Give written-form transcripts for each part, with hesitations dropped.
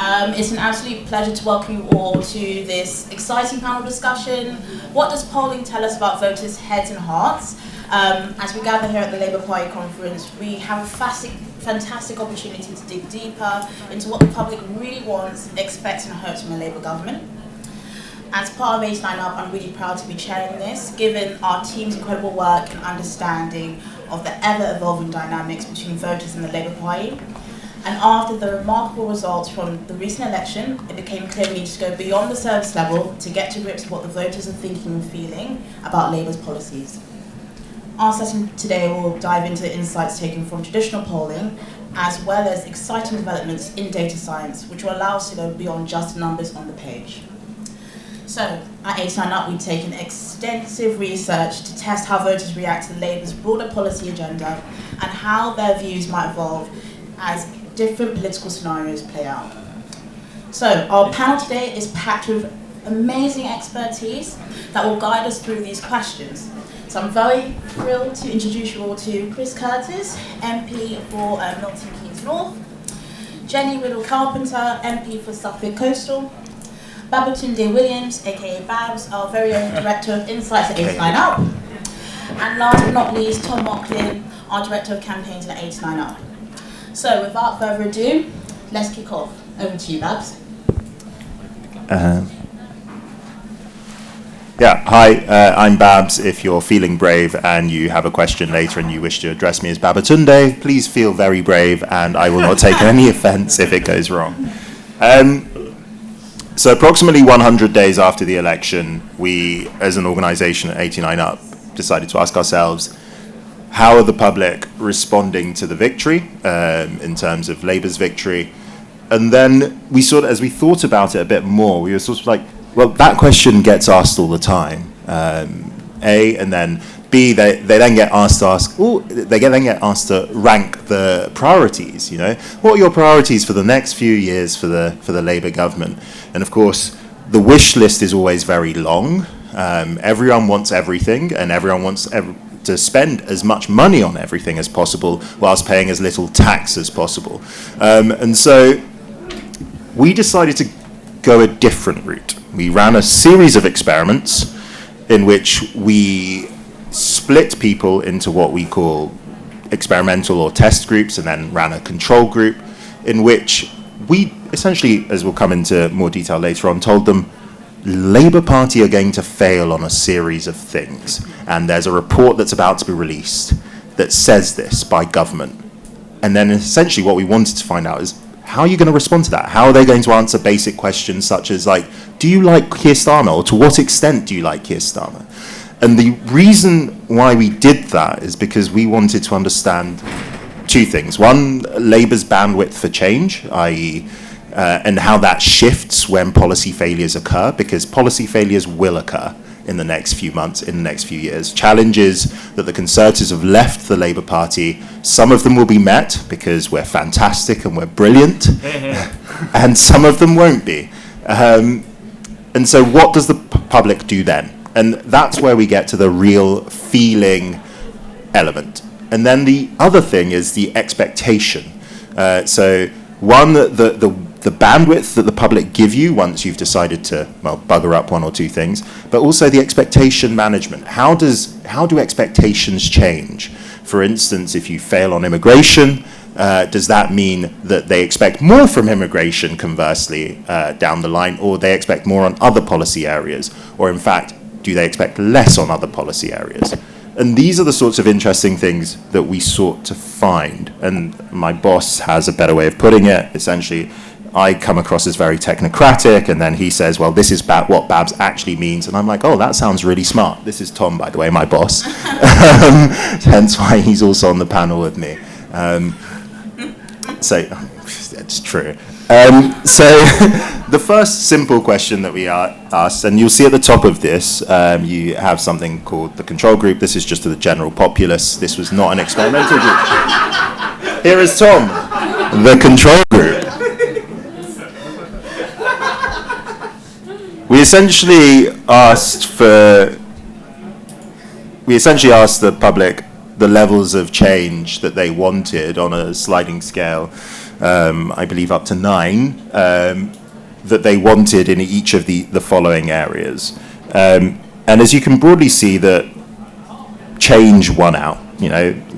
It's an absolute pleasure to welcome you all to this exciting panel discussion. What does polling tell us about voters' heads and hearts? As we gather here at the Labour Party conference, we have a fantastic opportunity to dig deeper into what the public really wants, expects and hopes from a Labour government. As part of 89UP, I'm really proud to be chairing this, given our team's incredible work and understanding of the ever-evolving dynamics between voters and the Labour Party. And after the remarkable results from the recent election, it became clear we need to go beyond the service level to get to grips with what the voters are thinking and feeling about Labour's policies. Our session today will dive into the insights taken from traditional polling, as well as exciting developments in data science, which will allow us to go beyond just numbers on the page. So, at 89UP, we've taken extensive research to test how voters react to Labour's broader policy agenda and how their views might evolve as different political scenarios play out. So, our panel today is packed with amazing expertise that will guide us through these questions. So I'm very thrilled to introduce you all to Chris Curtis, MP for Milton, Keynes North, Jenny Riddell-Carpenter, MP for Suffolk Coastal, Babatunde Williams, aka Babs, our very own Director of Insights at 89UP, and last but not least, Tom Mauchline, our Director of Campaigns at 89UP. So without further ado, let's kick off. Over to you, Babs. Hi, I'm Babs. If you're feeling brave and you have a question later and you wish to address me as Babatunde, please feel very brave and I will not take any offence if it goes wrong. So approximately 100 days after the election, we, as an organisation at 89UP, decided to ask ourselves, how are the public responding to the victory in terms of Labour's victory? And then we as we thought about it a bit more, we were sort of like, well, that question gets asked all the time. A, and then B, they then get asked to rank the priorities. You know, what are your priorities for the next few years for the Labour government? And of course, the wish list is always very long. Everyone wants everything, and everyone wants to spend as much money on everything as possible, whilst paying as little tax as possible. And so we decided to go a different route. We ran a series of experiments in which we split people into what we call experimental or test groups, and then ran a control group in which we essentially, as we'll come into more detail later on, told them Labour Party are going to fail on a series of things, and there's a report that's about to be released that says this by government. And then essentially what we wanted to find out is, how are you going to respond to that? How are they going to answer basic questions such as, like, do you like Keir Starmer, or to what extent do you like Keir Starmer? And the reason why we did that is because we wanted to understand two things. One, Labour's bandwidth for change, i.e., and how that shifts when policy failures occur, because policy failures will occur in the next few months, in the next few years. Challenges that the Conservatives have left the Labour Party, some of them will be met because we're fantastic and we're brilliant, and some of them won't be. And so what does the public do then? And that's where we get to the real feeling element. And then the other thing is the expectation. So one, the bandwidth that the public give you once you've decided to, well, bugger up one or two things, but also the expectation management. How do expectations change? For instance, if you fail on immigration, does that mean that they expect more from immigration, conversely, down the line, or they expect more on other policy areas? Or in fact, do they expect less on other policy areas? And these are the sorts of interesting things that we sought to find. And my boss has a better way of putting it. Essentially, I come across as very technocratic, and then he says, well, this is what Babs actually means. And I'm like, oh, that sounds really smart. This is Tom, by the way, my boss. Hence why he's also on the panel with me. So it's true. So the first simple question that we asked, and you'll see at the top of this, you have something called the control group. This is just to the general populace. This was not an experimental group. Here is Tom, the control group. We essentially asked the public the levels of change that they wanted on a sliding scale. I believe up to 9, that they wanted in each of the following areas. And as you can broadly see, that change won out.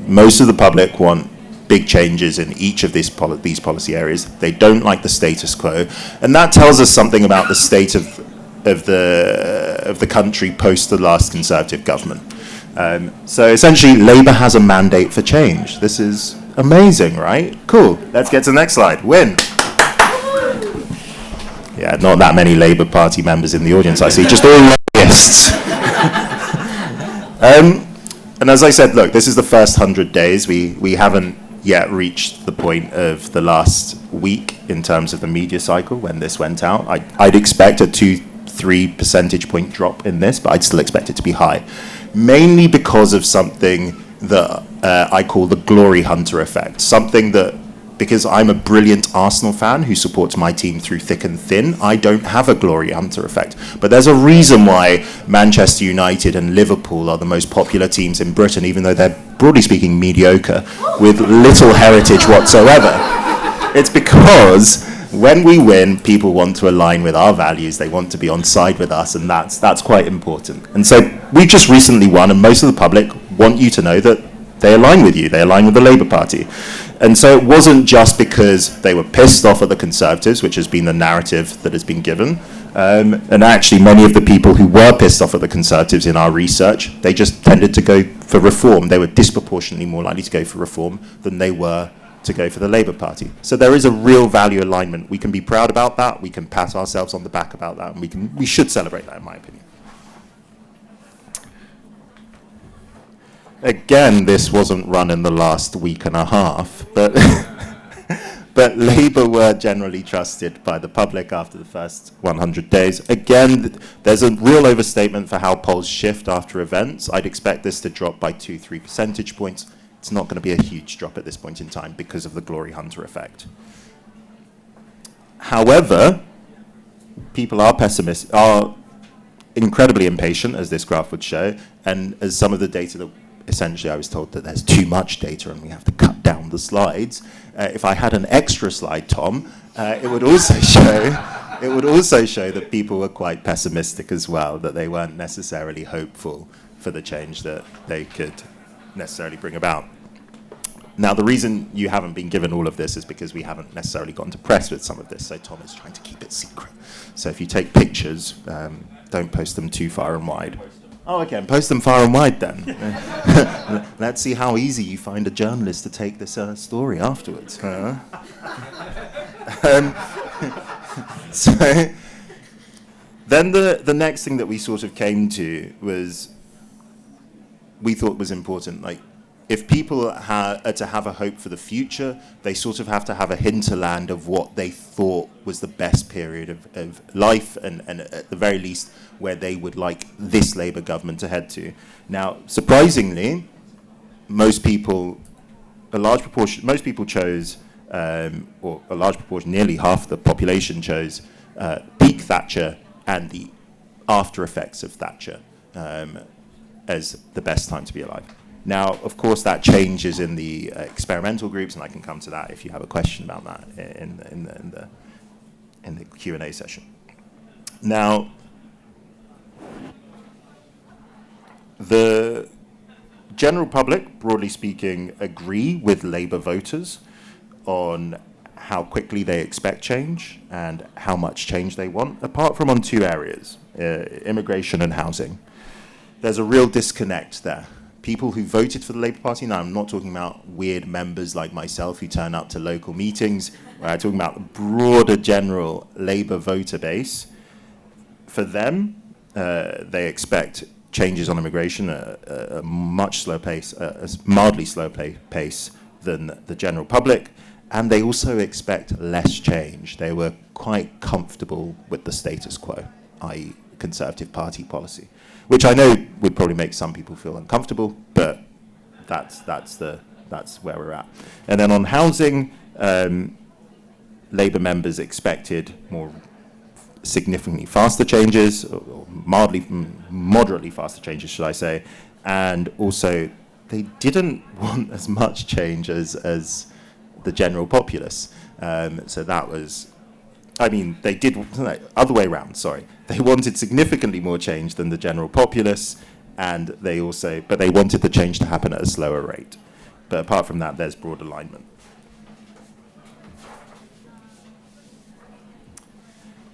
Most of the public want big changes in each of these policy areas. They don't like the status quo, and that tells us something about the state of the country post the last Conservative government. So essentially, Labour has a mandate for change. This is amazing, right? Cool. Let's get to the next slide. Win. Yeah, not that many Labour Party members in the audience, I see. Just all lobbyists. And as I said, look, this is the first 100 days. We haven't yet reached the point of the last week in terms of the media cycle when this went out. I'd expect a 2-3 percentage point drop in this, but I'd still expect it to be high. Mainly because of something that I call the glory hunter effect. Something that, because I'm a brilliant Arsenal fan who supports my team through thick and thin, I don't have a glory hunter effect. But there's a reason why Manchester United and Liverpool are the most popular teams in Britain, even though they're, broadly speaking, mediocre, with little heritage whatsoever. It's because when we win, people want to align with our values, they want to be on side with us, and that's quite important. And so we just recently won, and most of the public want you to know that they align with you, they align with the Labour Party. And so it wasn't just because they were pissed off at the Conservatives, which has been the narrative that has been given. And actually, many of the people who were pissed off at the Conservatives in our research, they just tended to go for reform. They were disproportionately more likely to go for reform than they were to go for the Labour Party. So there is a real value alignment. We can be proud about that. We can pat ourselves on the back about that. And we should celebrate that, in my opinion. Again, this wasn't run in the last week and a half, but but Labour were generally trusted by the public after the first 100 days. Again, there's a real overstatement for how polls shift after events. I'd expect this to drop by 2-3 percentage points. It's not going to be a huge drop at this point in time because of the glory hunter effect. However, people are incredibly impatient, as this graph would show, and as some of the data that essentially I was told that there's too much data and we have to cut down the slides. If I had an extra slide, Tom, it would also show that people were quite pessimistic as well, that they weren't necessarily hopeful for the change that they could necessarily bring about. Now, the reason you haven't been given all of this is because we haven't necessarily gone to press with some of this, so Tom is trying to keep it secret. So if you take pictures, don't post them too far and wide. Oh, okay, and post them far and wide then. Let's see how easy you find a journalist to take this story afterwards. So then the next thing that we sort of came to was, we thought was important, like, if people are to have a hope for the future, they sort of have to have a hinterland of what they thought was the best period of life, and at the very least where they would like this Labour government to head to. Now, surprisingly, most people chose, or a large proportion, nearly half the population chose peak Thatcher and the after effects of Thatcher as the best time to be alive. Now, of course, that changes in the experimental groups, and I can come to that if you have a question about that in the Q&A session. Now, the general public, broadly speaking, agree with Labour voters on how quickly they expect change and how much change they want, apart from on two areas, immigration and housing. There's a real disconnect there. People who voted for the Labour Party, now I'm not talking about weird members like myself who turn up to local meetings, I'm talking about the broader general Labour voter base. For them, they expect changes on immigration at a much slower pace, a mildly slower pace than the general public, and they also expect less change. They were quite comfortable with the status quo, i.e. Conservative Party policy, which I know would probably make some people feel uncomfortable, but that's where we're at. And then on housing, Labour members expected more significantly faster changes, or moderately faster changes, should I say, and also they didn't want as much change as the general populace. So that was, I mean, they did, no, other way around, sorry. They wanted significantly more change than the general populace, and but they wanted the change to happen at a slower rate. But apart from that, there's broad alignment.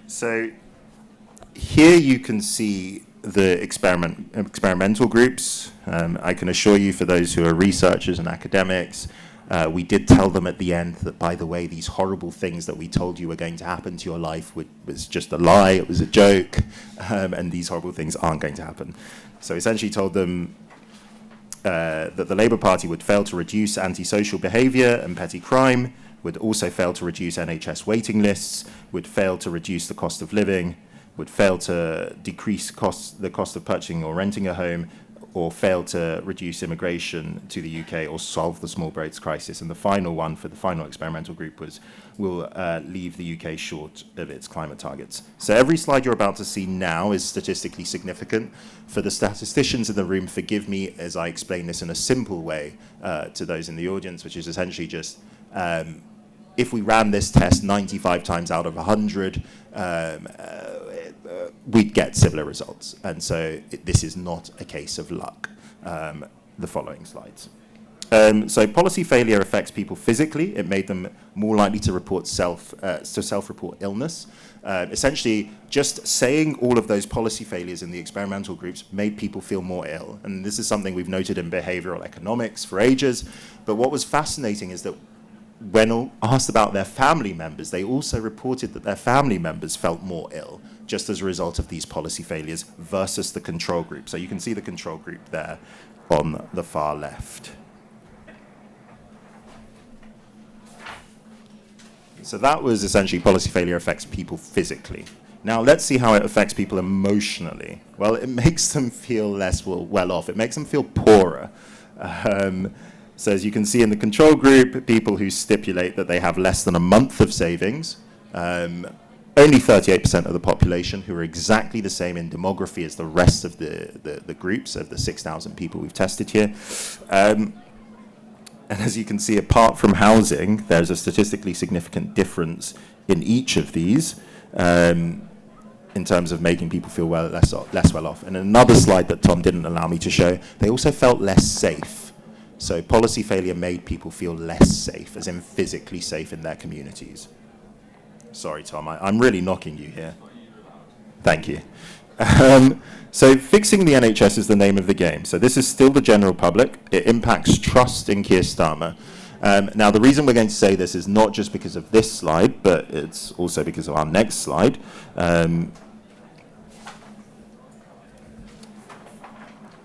So here you can see the experimental groups. I can assure you, for those who are researchers and academics, we did tell them at the end that, by the way, these horrible things that we told you were going to happen to your life was just a lie, it was a joke, and these horrible things aren't going to happen. So essentially told them that the Labour Party would fail to reduce antisocial behaviour and petty crime, would also fail to reduce NHS waiting lists, would fail to reduce the cost of living, would fail to decrease the cost of purchasing or renting a home, or fail to reduce immigration to the UK, or solve the small boats crisis. And the final one for the final experimental group was, will leave the UK short of its climate targets. So every slide you're about to see now is statistically significant. For the statisticians in the room, forgive me as I explain this in a simple way to those in the audience, which is essentially just, if we ran this test 95 times out of 100, we'd get similar results. And so this is not a case of luck. The following slides. So policy failure affects people physically. It made them more likely to report self-report illness. Essentially, just saying all of those policy failures in the experimental groups made people feel more ill. And this is something we've noted in behavioral economics for ages. But what was fascinating is that when asked about their family members, they also reported that their family members felt more ill just as a result of these policy failures versus the control group. So you can see the control group there on the far left. So that was essentially policy failure affects people physically. Now let's see how it affects people emotionally. Well, it makes them feel less well off. It makes them feel poorer. So as you can see in the control group, people who stipulate that they have less than a month of savings, only 38% of the population, who are exactly the same in demography as the rest of the groups of the 6,000 people we've tested here. And as you can see, apart from housing, there's a statistically significant difference in each of these in terms of making people feel less well off. And another slide that Tom didn't allow me to show, they also felt less safe. So policy failure made people feel less safe, as in physically safe in their communities. Sorry, Tom, I'm really knocking you here. Thank you. So fixing the NHS is the name of the game. So this is still the general public. It impacts trust in Keir Starmer. Now, the reason we're going to say this is not just because of this slide, but it's also because of our next slide.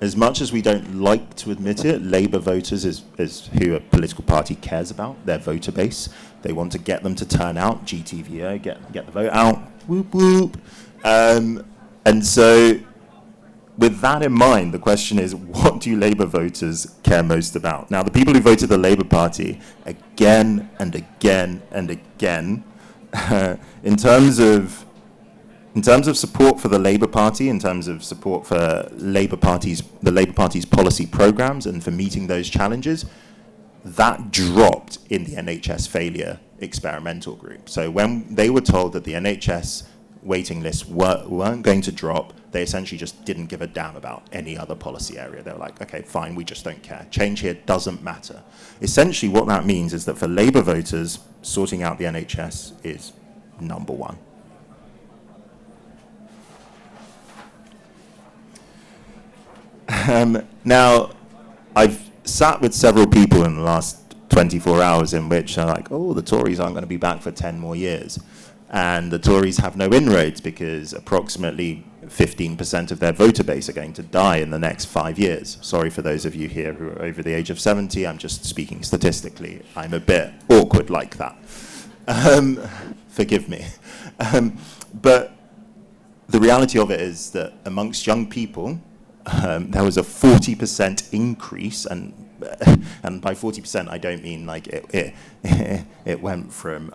As much as we don't like to admit it, Labour voters is who a political party cares about, their voter base. They want to get them to turn out, GTVO, get the vote out, whoop, whoop. And so with that in mind, the question is, what do Labour voters care most about? Now, the people who voted the Labour Party again and again and again, in terms of support for the Labour Party, in terms of support for the Labour Party's policy programmes and for meeting those challenges, that dropped in the NHS failure experimental group. So when they were told that the NHS waiting lists weren't going to drop, they essentially just didn't give a damn about any other policy area. They were like, okay, fine, we just don't care. Change here doesn't matter. Essentially what that means is that for Labour voters, sorting out the NHS is number one. Now, I've sat with several people in the last 24 hours in which are like, oh, the Tories aren't going to be back for 10 more years. And the Tories have no inroads because approximately 15% of their voter base are going to die in the next 5 years. Sorry for those of you here who are over the age of 70, I'm just speaking statistically. I'm a bit awkward like that. Forgive me. But the reality of it is that amongst young people, there was a 40% increase, and by 40% I don't mean like it went from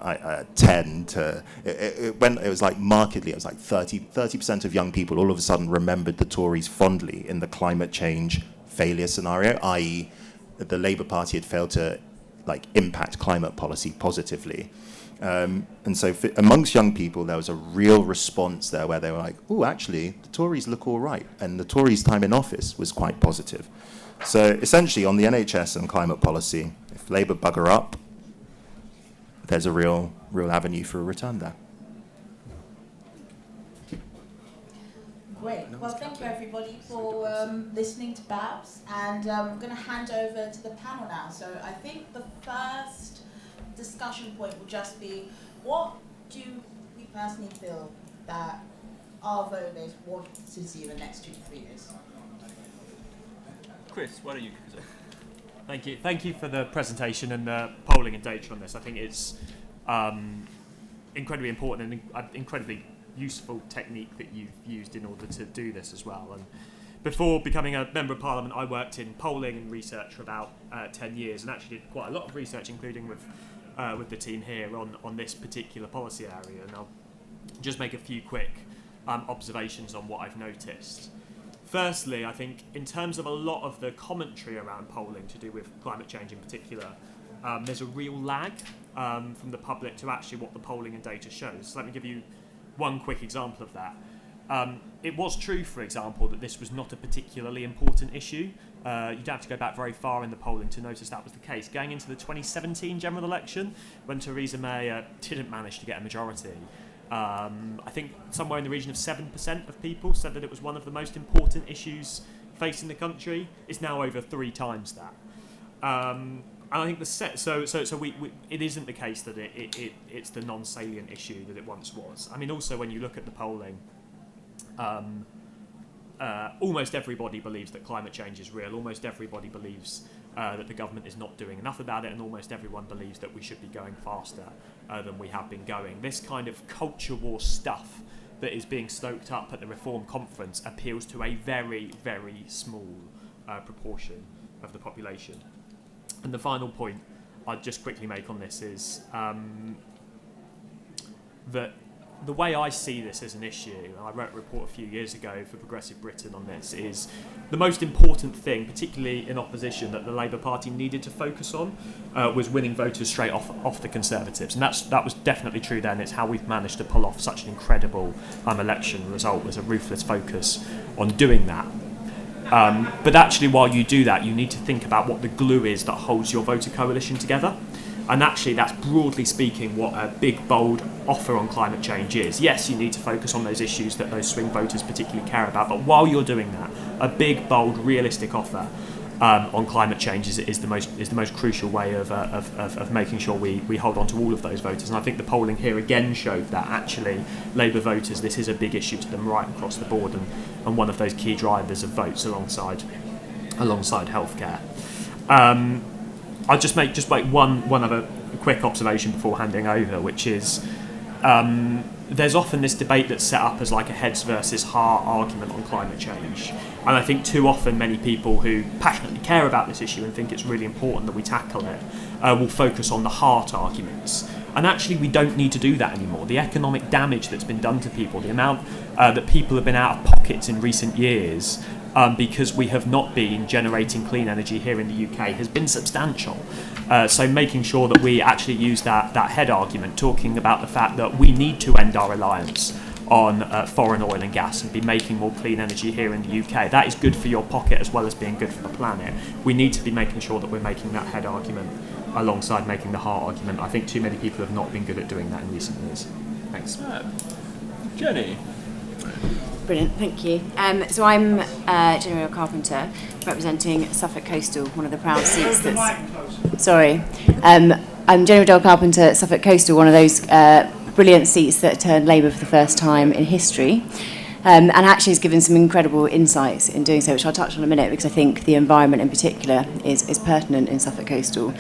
10 to it was like markedly. It was like 30% of young people all of a sudden remembered the Tories fondly in the climate change failure scenario, i.e. the Labour Party had failed to like impact climate policy positively. And so amongst young people, there was a real response there where they were like, oh, actually, the Tories look all right. And the Tories' time in office was quite positive. So essentially, on the NHS and climate policy, if Labour bugger up, there's a real avenue for a return there. Great. Well, thank you, everybody, for listening to Babs. And I'm going to hand over to the panel now. So I think the first discussion point will just be, what do we personally feel that our voters want to see in the next 2 to 3 years? Chris, why don't you kick us off? Thank you for the presentation and the polling and data on this. I think it's incredibly important and an incredibly useful technique that you've used in order to do this as well. And before becoming a Member of Parliament, I worked in polling and research for about 10 years and actually did quite a lot of research, including with the team here on this particular policy area. And I'll just make a few quick observations on what I've noticed. Firstly, I think in terms of a lot of the commentary around polling to do with climate change in particular, there's a real lag from the public to actually what the polling and data shows. So let me give you one quick example of that. It was true, for example, that this was not a particularly important issue. You don't have to go back very far in the polling to notice that was the case. Going into the 2017 general election, when Theresa May didn't manage to get a majority, I think somewhere in the region of 7% of people said that it was one of the most important issues facing the country. It's now over 3 times that. And I think it isn't the case that it's the non-salient issue that it once was. I mean, also when you look at the polling, almost everybody believes that climate change is real. Almost everybody believes that the government is not doing enough about it, and almost everyone believes that we should be going faster than we have been going. This kind of culture war stuff that is being stoked up at the Reform Conference appeals to a very, very small proportion of the population. And the final point I'd just quickly make on this is that the way I see this as an issue, and I wrote a report a few years ago for Progressive Britain on this, is the most important thing, particularly in opposition, that the Labour Party needed to focus on was winning voters straight off the Conservatives. And that was definitely true then. It's how we've managed to pull off such an incredible election result, was a ruthless focus on doing that. But actually, while you do that, you need to think about what the glue is that holds your voter coalition together. And actually, that's broadly speaking what a big, bold offer on climate change is. Yes, you need to focus on those issues that those swing voters particularly care about. But while you're doing that, a big, bold, realistic offer on climate change is the most crucial way of making sure we hold on to all of those voters. And I think the polling here again showed that actually Labour voters, this is a big issue to them right across the board, and one of those key drivers of votes alongside healthcare. I'll just make one other quick observation before handing over, which is there's often this debate that's set up as like a heads versus heart argument on climate change. And I think too often many people who passionately care about this issue and think it's really important that we tackle it will focus on the heart arguments. And actually we don't need to do that anymore. The economic damage that's been done to people, the amount that people have been out of pockets in recent years because we have not been generating clean energy here in the UK has been substantial. So making sure that we actually use that head argument, talking about the fact that we need to end our reliance on foreign oil and gas and be making more clean energy here in the UK. That is good for your pocket as well as being good for the planet. We need to be making sure that we're making that head argument alongside making the heart argument. I think too many people have not been good at doing that in recent years. Thanks. Jenny. Brilliant, thank you. So I'm Jenny Riddell-Carpenter, representing Suffolk Coastal, one of the proud seats that's... Sorry. I'm Jenny Riddell-Carpenter, Suffolk Coastal, one of those brilliant seats that turned Labour for the first time in history, and actually has given some incredible insights in doing so, which I'll touch on in a minute, because I think the environment in particular is pertinent in Suffolk Coastal.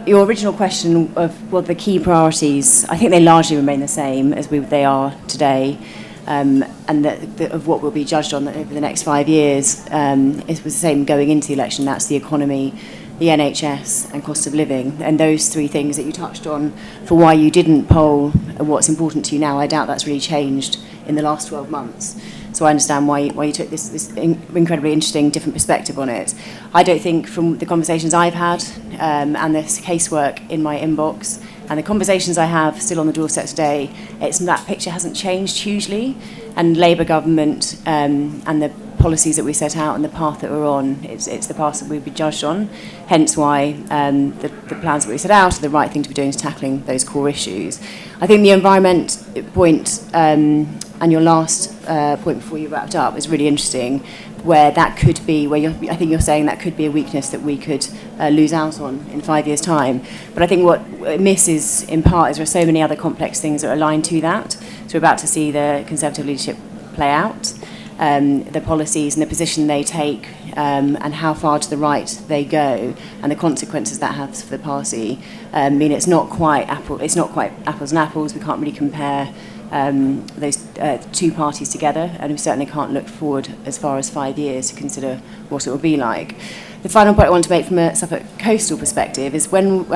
Your original question of what the key priorities, I think they largely remain the same as they are today. And of what we'll be judged on over the next 5 years, it was the same going into the election. That's the economy, the NHS and cost of living. And those 3 things that you touched on for why you didn't poll what's important to you now, I doubt that's really changed in the last 12 months. So I understand why you took this incredibly interesting, different perspective on it. I don't think from the conversations I've had and this casework in my inbox And the conversations I have still on the doorstep today, that picture hasn't changed hugely. And Labour government and the policies that we set out and the path that we're on, it's the path that we'll be judged on. Hence why the plans that we set out are the right thing to be doing to tackling those core issues. I think the environment point and your last point before you wrapped up is really interesting, where that could be, I think you're saying that could be a weakness that we could lose out on in 5 years' time. But I think what it misses in part is there are so many other complex things that are aligned to that. So we're about to see the Conservative leadership play out, the policies and the position they take, and how far to the right they go, and the consequences that has for the party. Mean it's not quite apples and apples. We can't really compare those two parties together, and we certainly can't look forward as far as 5 years to consider what it will be like. The final point I want to make from a Suffolk coastal perspective is when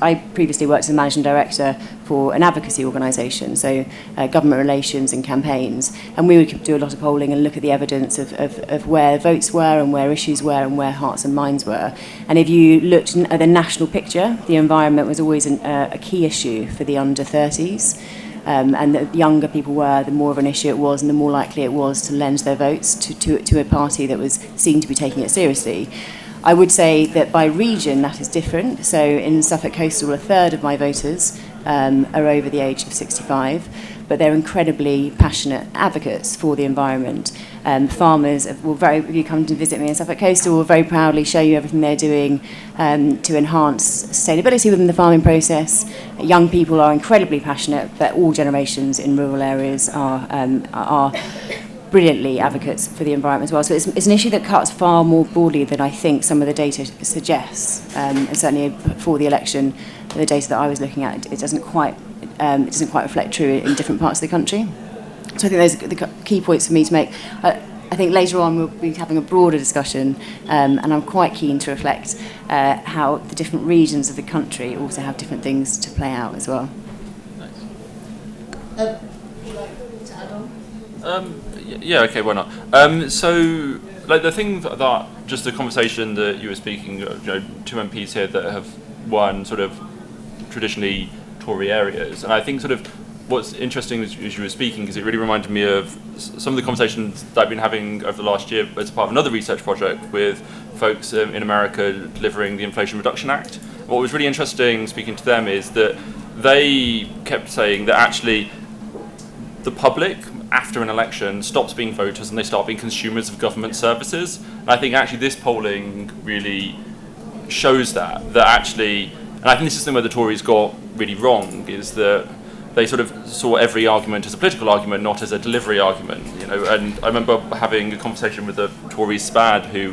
I previously worked as a managing director for an advocacy organisation, so government relations and campaigns, and we would do a lot of polling and look at the evidence of where votes were and where issues were and where hearts and minds were. And if you looked at the national picture, the environment was always a key issue for the under 30s. And the younger people were, the more of an issue it was, and the more likely it was to lend their votes to a party that was seen to be taking it seriously. I would say that by region that is different. So in Suffolk Coastal, a third of my voters are over the age of 65, but they're incredibly passionate advocates for the environment. Farmers if you come to visit me in Suffolk Coastal, will very proudly show you everything they're doing to enhance sustainability within the farming process. Young people are incredibly passionate, but all generations in rural areas are brilliantly advocates for the environment as well. So it's an issue that cuts far more broadly than I think some of the data suggests. And certainly before the election, the data that I was looking at, it doesn't quite reflect true in different parts of the country. So I think those are the key points for me to make. I think later on we'll be having a broader discussion, and I'm quite keen to reflect how the different regions of the country also have different things to play out as well. Would you like to add on? Yeah, okay, why not? So, like the thing that just the conversation that you were speaking, two MPs here that have won sort of traditionally Tory areas, and I think sort of what's interesting as you were speaking is it really reminded me of some of the conversations that I've been having over the last year as part of another research project with folks in America delivering the Inflation Reduction Act. What was really interesting speaking to them is that they kept saying that actually the public, after an election, stops being voters and they start being consumers of government services. And I think actually this polling really shows that actually, and I think this is something where the Tories got really wrong, is that they sort of saw every argument as a political argument, not as a delivery argument. And I remember having a conversation with a Tory SPAD who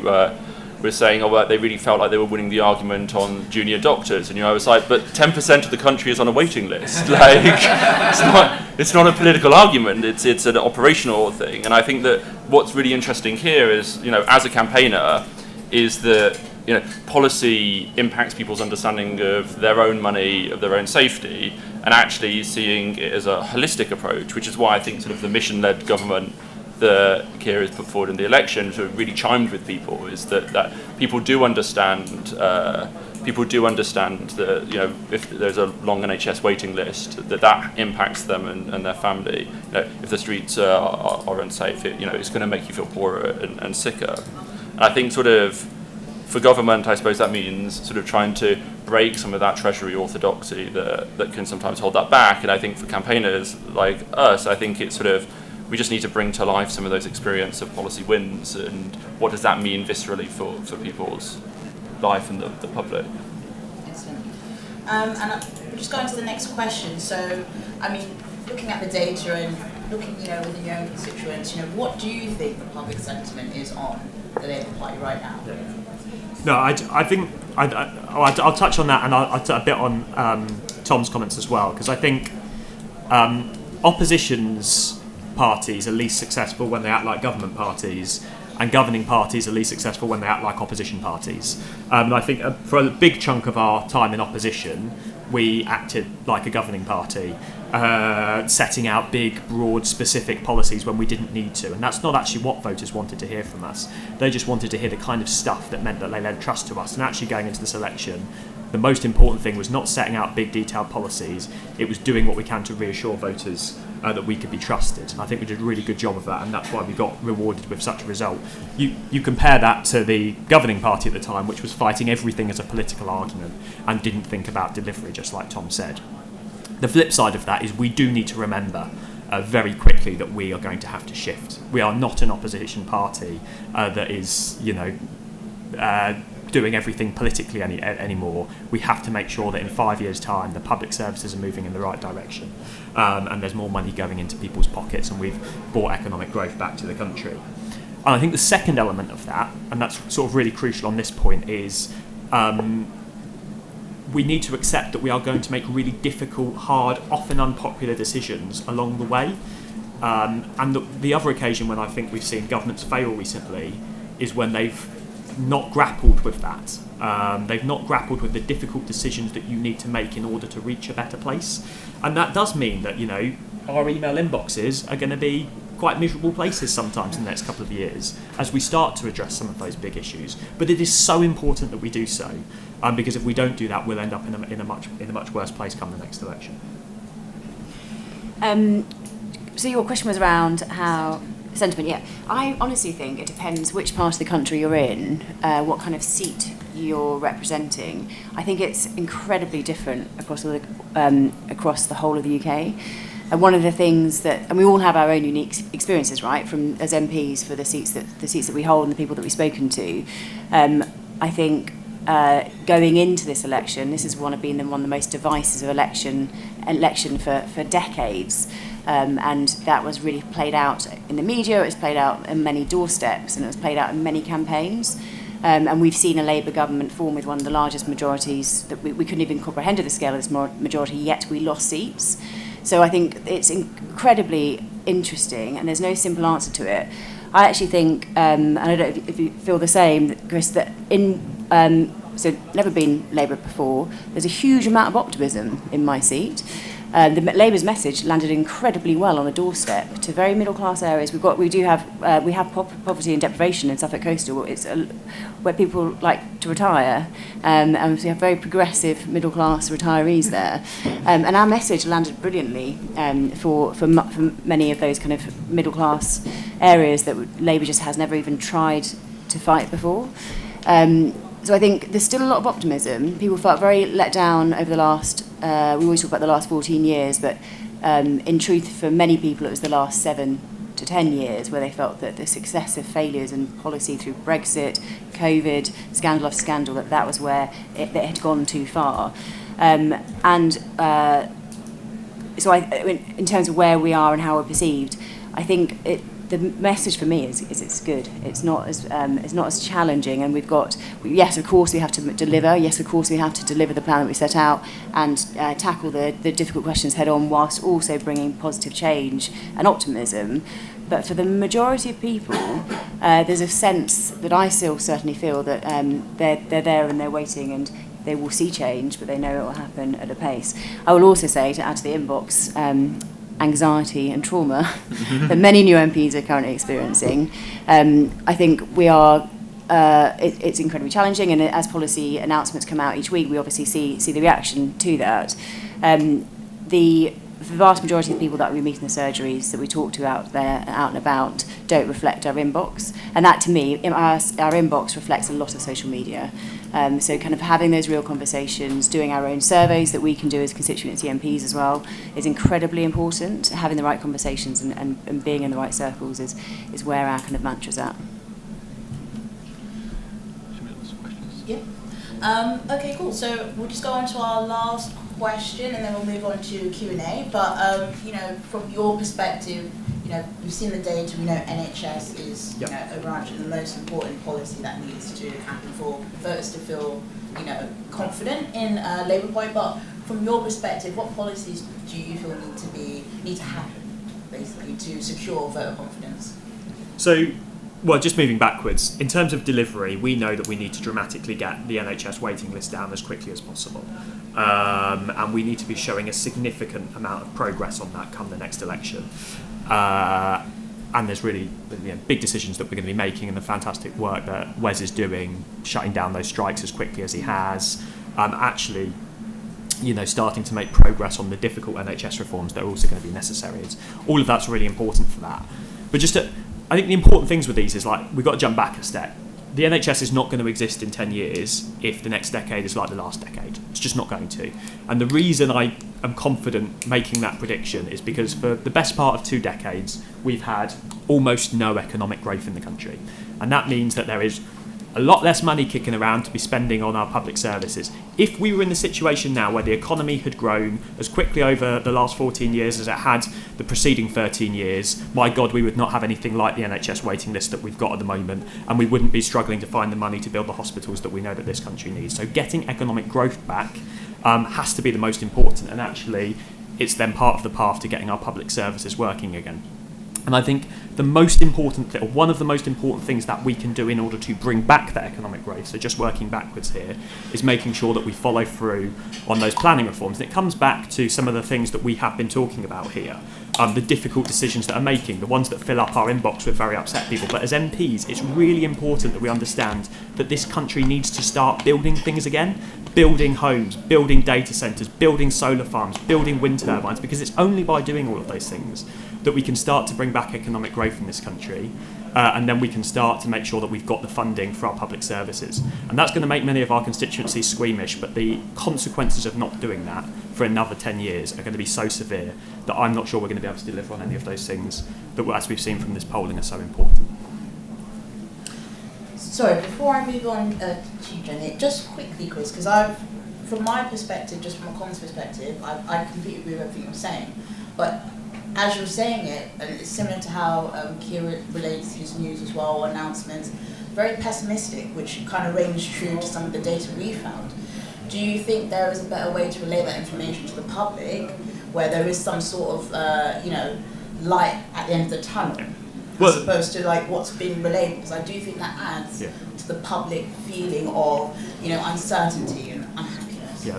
was saying, they really felt like they were winning the argument on junior doctors, and I was like, but 10% of the country is on a waiting list. Like, it's not a political argument. It's an operational thing. And I think that what's really interesting here is, as a campaigner, is that policy impacts people's understanding of their own money, of their own safety, and actually seeing it as a holistic approach, which is why I think sort of the mission-led government that Keir has put forward in the election sort of really chimed with people, is that people do understand that if there's a long NHS waiting list, that impacts them and their family. If the streets are unsafe, it's going to make you feel poorer and sicker. And I think sort of for government, I suppose that means sort of trying to break some of that treasury orthodoxy that can sometimes hold that back. And I think for campaigners like us, I think it's sort of, we just need to bring to life some of those experience of policy wins and what does that mean viscerally for people's life and the public. Excellent. And we're just going to the next question. So, I mean, looking at the data and looking, within your own constituents, what do you think the public sentiment is on the Labour Party right now? No, I think I'll touch on that, and I'll touch a bit on Tom's comments as well, because I think opposition's parties are least successful when they act like government parties, and governing parties are least successful when they act like opposition parties. And I think for a big chunk of our time in opposition, we acted like a governing party, setting out big, broad, specific policies when we didn't need to. And that's not actually what voters wanted to hear from us. They just wanted to hear the kind of stuff that meant that they lent trust to us. And actually going into this election, the most important thing was not setting out big detailed policies, it was doing what we can to reassure voters that we could be trusted. And I think we did a really good job of that, and that's why we got rewarded with such a result. You compare that to the governing party at the time, which was fighting everything as a political argument and didn't think about delivery, just like Tom said. The flip side of that is we do need to remember very quickly that we are going to have to shift. We are not an opposition party that is, doing everything politically anymore. We have to make sure that in 5 years' time the public services are moving in the right direction, and there's more money going into people's pockets, and we've brought economic growth back to the country. And I think the second element of that, and that's sort of really crucial on this point, is we need to accept that we are going to make really difficult, hard, often unpopular decisions along the way. And the other occasion when I think we've seen governments fail recently is when they've not grappled with that. They've not grappled with the difficult decisions that you need to make in order to reach a better place. And that does mean that, our email inboxes are going to be quite miserable places sometimes in the next couple of years as we start to address some of those big issues. But it is so important that we do so, because if we don't do that, we'll end up in a much worse place come the next election. So your question was around how sentiment. Yeah, I honestly think it depends which part of the country you're in, what kind of seat you're representing. I think it's incredibly different across the whole of the UK. And one of the things and we all have our own unique experiences, right, from as MPs for the seats that we hold and the people that we've spoken to. I think going into this election, this has been one of the most divisive election for decades. And that was really played out in the media, it was played out in many doorsteps, and it was played out in many campaigns. And we've seen a Labour government form with one of the largest majorities that we couldn't even comprehend at the scale of this majority, yet we lost seats. So I think it's incredibly interesting, and there's no simple answer to it. I actually think, and I don't know if you feel the same, Chris, that so never been Labour before, there's a huge amount of optimism in my seat. Labour's message landed incredibly well on a doorstep to very middle class areas. We have poverty and deprivation in Suffolk Coastal. It's where people like to retire, and we have very progressive middle class retirees there. And our message landed brilliantly for many of those kind of middle class areas that Labour just has never even tried to fight before. So I think there's still a lot of optimism. People felt very let down over the last, we always talk about the last 14 years, but in truth for many people it was the last 7 to 10 years where they felt that the successive failures in policy through Brexit, COVID, scandal after scandal, that was where it had gone too far. So in terms of where we are and how we're perceived, I think the message for me is it's good. It's not as challenging, and yes, of course we have to deliver. Yes, of course we have to deliver the plan that we set out and tackle the difficult questions head on, whilst also bringing positive change and optimism. But for the majority of people, there's a sense that I still certainly feel that they're there and they're waiting, and they will see change, but they know it will happen at a pace. I will also say, to add to the inbox, anxiety and trauma that many new MPs are currently experiencing. I think we are. It's incredibly challenging, and as policy announcements come out each week, we obviously see the reaction to that. The vast majority of people that we meet in the surgeries that we talk to out and about don't reflect our inbox, and that to me, our inbox reflects a lot of social media. So kind of having those real conversations, doing our own surveys that we can do as constituency MPs as well is incredibly important. Having the right conversations and being in the right circles is where our kind of mantra's at. Yeah. Okay, cool. So we'll just go on to our last question, and then we'll move on to Q&A. But from your perspective, we've seen the data. We know NHS is overarching the most important policy that needs to happen for voters to feel confident in Labour Party. But from your perspective, what policies do you feel need to happen basically to secure voter confidence? So, well, just moving backwards, in terms of delivery, we know that we need to dramatically get the NHS waiting list down as quickly as possible. And we need to be showing a significant amount of progress on that come the next election. And there's really big decisions that we're going to be making, and the fantastic work that Wes is doing, shutting down those strikes as quickly as he has, actually, starting to make progress on the difficult NHS reforms that are also going to be necessary. All of that's really important for that. But I think the important things with these is we've got to jump back a step. The NHS is not going to exist in 10 years if the next decade is like the last decade. It's just not going to. And the reason I am confident making that prediction is because for the best part of 2 decades, we've had almost no economic growth in the country. And that means that there is a lot less money kicking around to be spending on our public services. If we were in the situation now where the economy had grown as quickly over the last 14 years as it had the preceding 13 years, my God, we would not have anything like the NHS waiting list that we've got at the moment, and we wouldn't be struggling to find the money to build the hospitals that we know that this country needs. So getting economic growth back has to be the most important, and actually it's then part of the path to getting our public services working again. And I think the most important thing, or one of the most important things that we can do in order to bring back that economic growth, so just working backwards here, is making sure that we follow through on those planning reforms. And it comes back to some of the things that we have been talking about here, the difficult decisions that are making, the ones that fill up our inbox with very upset people. But as MPs, it's really important that we understand that this country needs to start building things again, building homes, building data centres, building solar farms, building wind turbines, because it's only by doing all of those things that we can start to bring back economic growth in this country, and then we can start to make sure that we've got the funding for our public services. And that's going to make many of our constituencies squeamish, but the consequences of not doing that for another 10 years are going to be so severe that I'm not sure we're going to be able to deliver on any of those things that, as we've seen from this polling, are so important. Sorry, before I move on to you, Jenny, just quickly, Chris, because from my perspective, just from a comms perspective, I completely agree with everything you're saying, but as you're saying it, and it's similar to how Keir relates his news as well, announcements, very pessimistic, which kind of rings true to some of the data we found. Do you think there is a better way to relay that information to the public, where there is some sort of, light at the end of the tunnel, as opposed to what's been relayed? Because I do think that adds to the public feeling of, uncertainty and unhappiness. Yeah,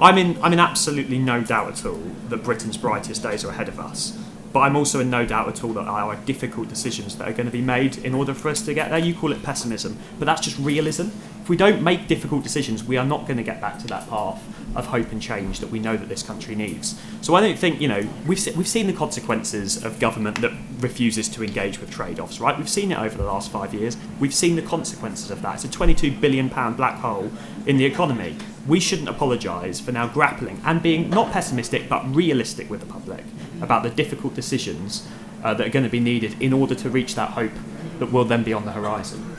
I'm in absolutely no doubt at all that Britain's brightest days are ahead of us. But I'm also in no doubt at all that there are difficult decisions that are going to be made in order for us to get there. You call it pessimism, but that's just realism. If we don't make difficult decisions, we are not going to get back to that path of hope and change that we know that this country needs. So I don't think, we've seen the consequences of government that refuses to engage with trade-offs, right? We've seen it over the last 5 years. We've seen the consequences of that. It's a £22 billion black hole in the economy. We shouldn't apologise for now grappling and being not pessimistic but realistic with the public about the difficult decisions that are going to be needed in order to reach that hope that will then be on the horizon.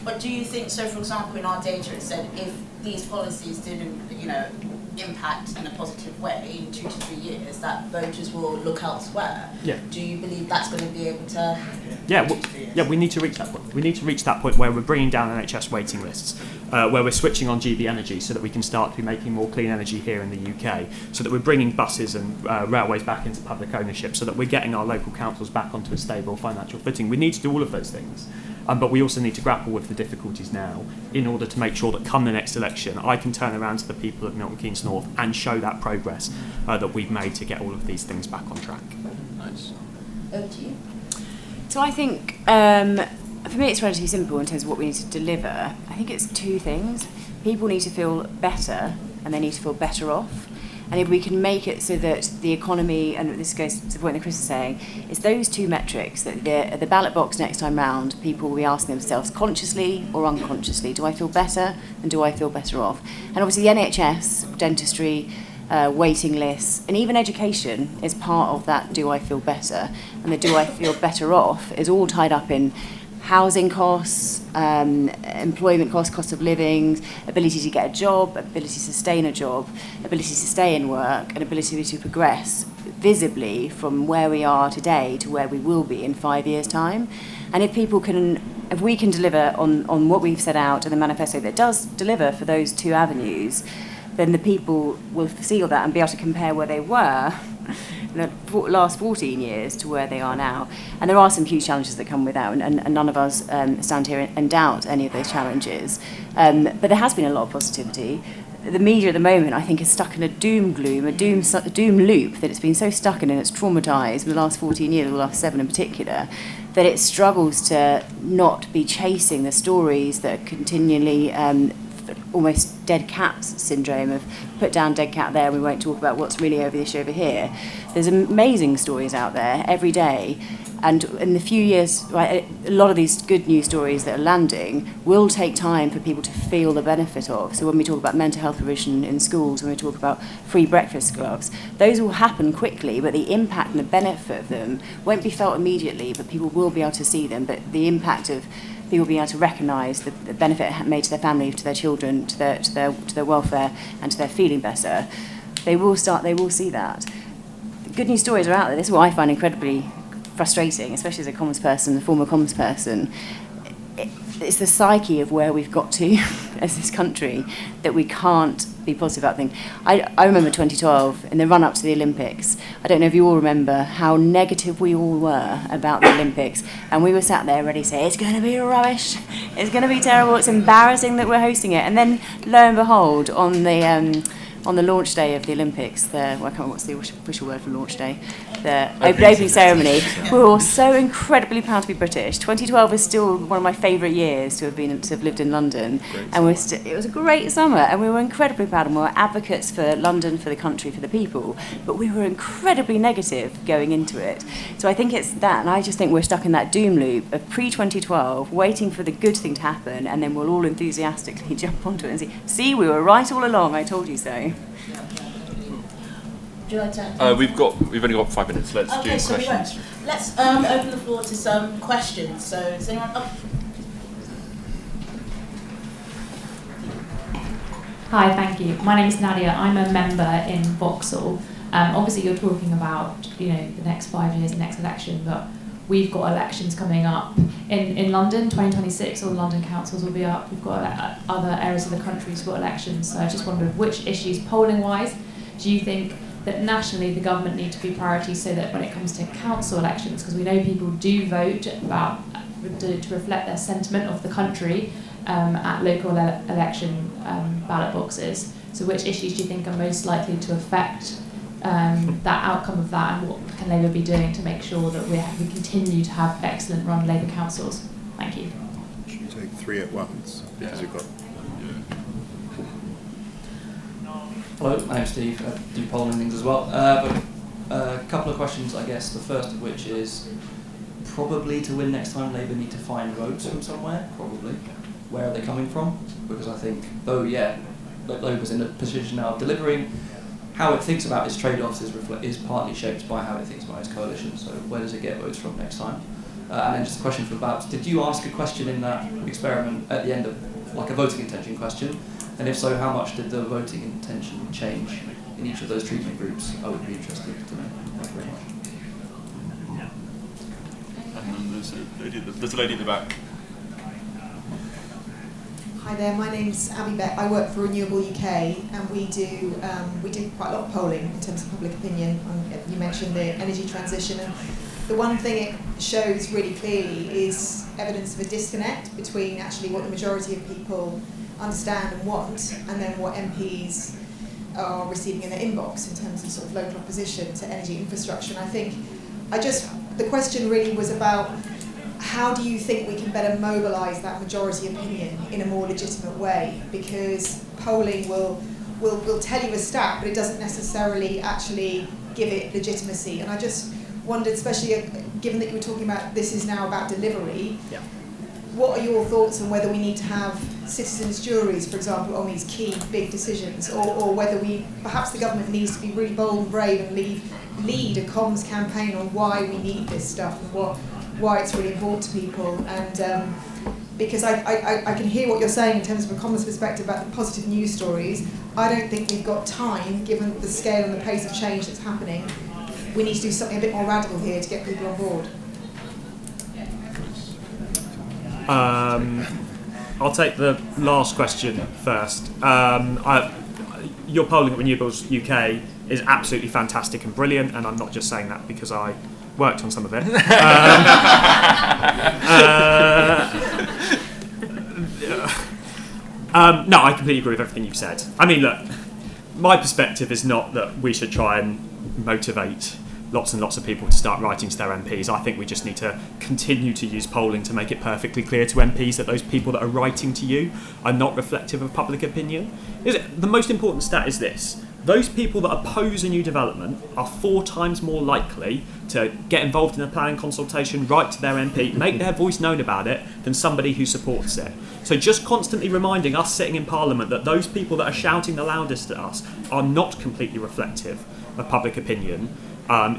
But do you think, so for example in our data it said if these policies didn't, impact in a positive way in 2 to 3 years, that voters will look elsewhere? Yeah. Do you believe that's going to be able to... We need to reach that point. We need to reach that point where we're bringing down NHS waiting lists, where we're switching on GB energy so that we can start to be making more clean energy here in the UK, so that we're bringing buses and railways back into public ownership, so that we're getting our local councils back onto a stable financial footing. We need to do all of those things. But we also need to grapple with the difficulties now in order to make sure that come the next election, I can turn around to the people of Milton Keynes North and show that progress that we've made to get all of these things back on track. Nice. Over to you. So I think, for me, it's relatively simple in terms of what we need to deliver. I think it's 2 things. People need to feel better, and they need to feel better off. And if we can make it so that the economy, and this goes to the point that Chris is saying, it's those 2 metrics that at the ballot box next time round, people will be asking themselves consciously or unconsciously, do I feel better and do I feel better off? And obviously the NHS, dentistry, waiting lists, and even education is part of that do I feel better. And the do I feel better off is all tied up in housing costs, employment costs, cost of living, ability to get a job, ability to sustain a job, ability to stay in work, and ability to progress visibly from where we are today to where we will be in 5 years' time. And if we can deliver on what we've set out in the manifesto that does deliver for those 2 avenues, then the people will see all that and be able to compare where they were in the last 14 years to where they are now. And there are some huge challenges that come with that, and none of us stand here and doubt any of those challenges. But there has been a lot of positivity. The media at the moment, I think, is stuck in a doom loop that it's been so stuck in, and it's traumatised with the last 14 years, or the last 7 in particular, that it struggles to not be chasing the stories that are continually almost dead cats syndrome of put down dead cat there, we won't talk about what's really over the issue over here. There's amazing stories out there every day, and in the few years, right, a lot of these good news stories that are landing will take time for people to feel the benefit of. So when we talk about mental health provision in schools, when we talk about free breakfast clubs, those will happen quickly, but the impact and the benefit of them won't be felt immediately, but people will be able to see them. But the impact of people being able to recognise the benefit it made to their family, to their children, to their welfare, and to their feeling better, they will see that. The good news stories are out there. This is what I find incredibly frustrating, especially as a comms person, a former comms person. It's the psyche of where we've got to as this country that we can't be positive about things. I remember 2012, in the run-up to the Olympics. I don't know if you all remember how negative we all were about the Olympics, and we were sat there ready to say, it's going to be rubbish, it's going to be terrible, it's embarrassing that we're hosting it. And then, lo and behold, on the launch day of the Olympics, I can't remember what's the official word for launch day, the opening ceremony, we were all so incredibly proud to be British. 2012 is still one of my favourite years to have lived in London, and it was a great summer, and we were incredibly proud, and we were advocates for London, for the country, for the people, but we were incredibly negative going into it. So I think it's that, and I just think we're stuck in that doom loop of pre-2012, waiting for the good thing to happen, and then we'll all enthusiastically jump onto it and see, we were right all along, I told you so. Would you like to? We've only got 5 minutes. Let's do questions. Let's open the floor to some questions. So, is anyone up? Hi, thank you. My name is Nadia. I'm a member in Vauxhall. Obviously, you're talking about the next 5 years, the next election, but we've got elections coming up in London. 2026, all the London councils will be up. We've got other areas of the country who've got elections. So I just wondered, which issues, polling-wise, do you think that nationally the government need to be priorities, so that when it comes to council elections, because we know people do vote to reflect their sentiment of the country at local election ballot boxes. So which issues do you think are most likely to affect that outcome of that, and what can Labour be doing to make sure that we continue to have excellent run Labour councils? Thank you. Should we take 3 at once? Because we've got... Hello, my name's Steve. I do polling things as well. But a couple of questions, I guess. The first of which is, probably to win next time, Labour need to find votes from somewhere. Probably. Where are they coming from? Because I think, Labour's in a position now of delivering. How it thinks about its trade-offs is partly shaped by how it thinks about its coalition. So where does it get votes from next time? And then just a question for Babs. Did you ask a question in that experiment at the end of, like a voting intention question? And if so, how much did the voting intention change in each of those treatment groups? I would be interested to know. Thank you very much. And there's a lady at the back. Hi there, my name's Abby Beck. I work for Renewable UK, and we do quite a lot of polling in terms of public opinion. You mentioned the energy transition, and the one thing it shows really clearly is evidence of a disconnect between actually what the majority of people understand and want, and then what MPs are receiving in their inbox in terms of sort of local opposition to energy infrastructure. And I think the question really was about, how do you think we can better mobilise that majority opinion in a more legitimate way? Because polling will tell you a stat, but it doesn't necessarily actually give it legitimacy. And I just wondered, especially given that you were talking about this is now about delivery, what are your thoughts on whether we need to have citizens' juries, for example, on these key big decisions, or whether perhaps the government needs to be really bold and brave and lead a comms campaign on why we need this stuff and why it's really important to people. And because I can hear what you're saying in terms of a comms perspective about the positive news stories. I don't think we've got time, given the scale and the pace of change that's happening. We need to do something a bit more radical here to get people on board. I'll take the last question first. Your polling at Renewables UK is absolutely fantastic and brilliant, and I'm not just saying that because I worked on some of it. No, I completely agree with everything you've said. I mean, look, my perspective is not that we should try and motivate lots and lots of people to start writing to their MPs. I think we just need to continue to use polling to make it perfectly clear to MPs that those people that are writing to you are not reflective of public opinion. The most important stat is this: those people that oppose a new development are 4 times more likely to get involved in a planning consultation, write to their MP, make their voice known about it, than somebody who supports it. So just constantly reminding us sitting in Parliament that those people that are shouting the loudest at us are not completely reflective of public opinion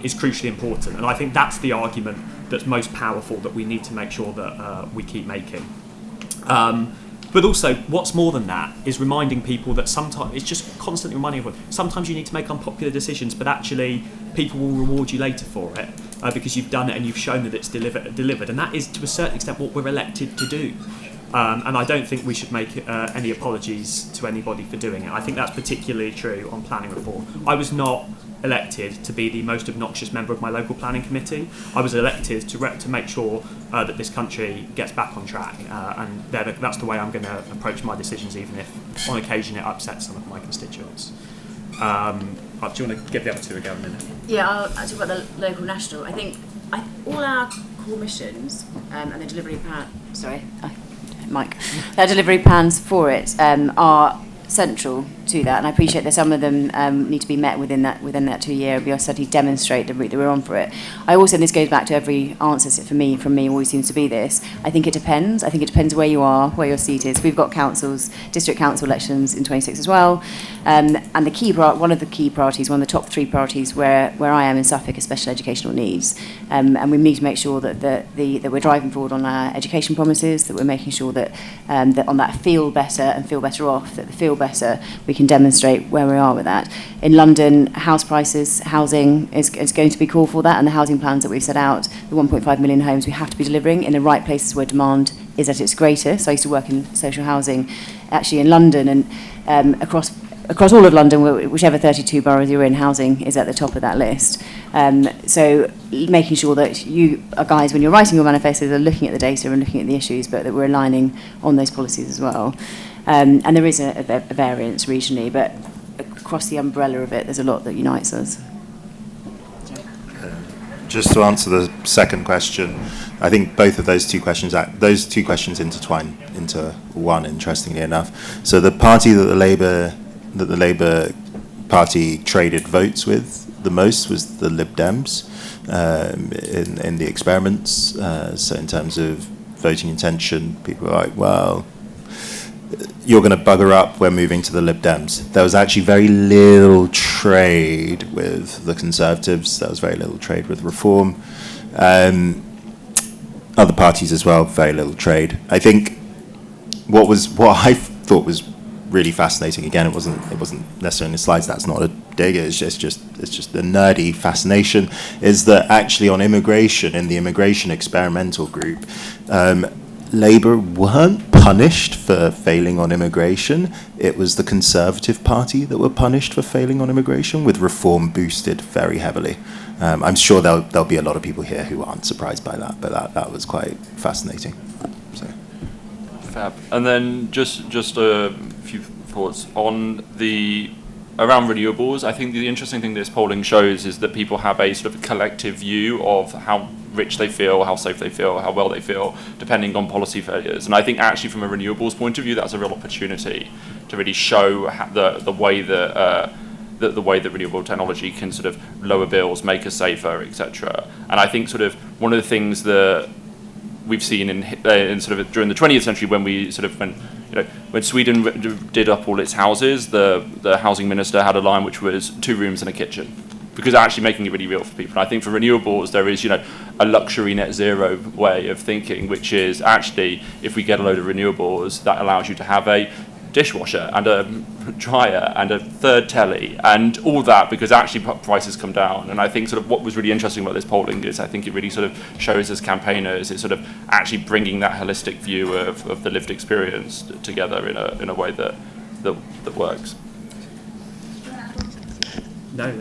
is crucially important. And I think that's the argument that's most powerful that we need to make sure that we keep making. But also, what's more than that is reminding people that sometimes, it's just constantly reminding everyone, sometimes you need to make unpopular decisions, but actually people will reward you later for it because you've done it and you've shown that it's delivered. And that is, to a certain extent, what we're elected to do. And I don't think we should make any apologies to anybody for doing it. I think that's particularly true on planning reform. I was not elected to be the most obnoxious member of my local planning committee. I was elected to make sure that this country gets back on track, and that's the way I'm going to approach my decisions, even if on occasion it upsets some of my constituents. Do you want to give the other two a go in a minute? Yeah, I'll talk about the local national. I think all our core missions and the delivery plan. Their delivery plans for it are central to that, and I appreciate that some of them need to be met within that 2 year. We also demonstrate the route that we're on for it. I also, and this goes back to every answer from me always seems to be this: I think it depends. I think it depends where you are, where your seat is. We've got district council elections in 26 as well, and one of the key priorities, one of the top 3 priorities where I am in Suffolk is special educational needs, and we need to make sure that we're driving forward on our education promises, that we're making sure that on that feel better and feel better off, that the feel better, we can demonstrate where we are with that. In London, house prices, housing is going to be called for that, and the housing plans that we've set out, the 1.5 million homes we have to be delivering in the right places where demand is at its greatest. So I used to work in social housing actually in London, and across all of London, whichever 32 boroughs you're in, housing is at the top of that list. So making sure that you guys, when you're writing your manifestos, are looking at the data and looking at the issues, but that we're aligning on those policies as well. And there is a variance regionally, but across the umbrella of it, there's a lot that unites us. Just to answer the second question, I think both of those two questions intertwine into one, interestingly enough. So the party that the Labour Party traded votes with the most was the Lib Dems in the experiments. So in terms of voting intention, people were like, well, you're going to bugger up, we're moving to the Lib Dems. There was actually very little trade with the Conservatives. There was very little trade with Reform. Other parties as well, very little trade. I think what I thought was really fascinating, again, it wasn't necessarily in the slides, that's not a dig, it's just a nerdy fascination, is that actually on immigration, in the immigration experimental group, Labour weren't punished for failing on immigration. It was the Conservative Party that were punished for failing on immigration, with Reform boosted very heavily. I'm sure there'll be a lot of people here who aren't surprised by that, but that was quite fascinating. So. Fab. And then just a few thoughts on around renewables. I think the interesting thing this polling shows is that people have a sort of collective view of how rich they feel, how safe they feel, how well they feel, depending on policy failures. And I think actually from a renewables point of view, that's a real opportunity to really show the way that renewable technology can sort of lower bills, make us safer, etc. And I think sort of one of the things that we've seen in sort of during the 20th century when Sweden did up all its houses, the housing minister had a line which was 2 rooms and a kitchen, because actually making it really real for people. And I think for renewables, there is a luxury net zero way of thinking, which is actually if we get a load of renewables, that allows you to have a dishwasher and a dryer and a third telly and all that, because actually prices come down. And I think sort of what was really interesting about this polling is I think it really sort of shows as campaigners, it's sort of actually bringing that holistic view of the lived experience together in a way that works. No.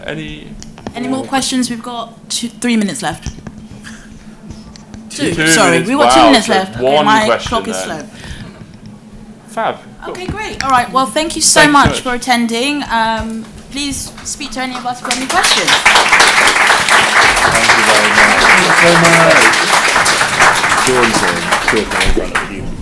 Any more questions? We've got 3 minutes left. Two. Sorry, we've got 2 minutes left. Okay, my clock is slow. Fab. Okay, great. All right. Well, thank you so much for attending. please speak to any of us for any questions. Thank you very much. Thank you so much. Dawn's in front of you.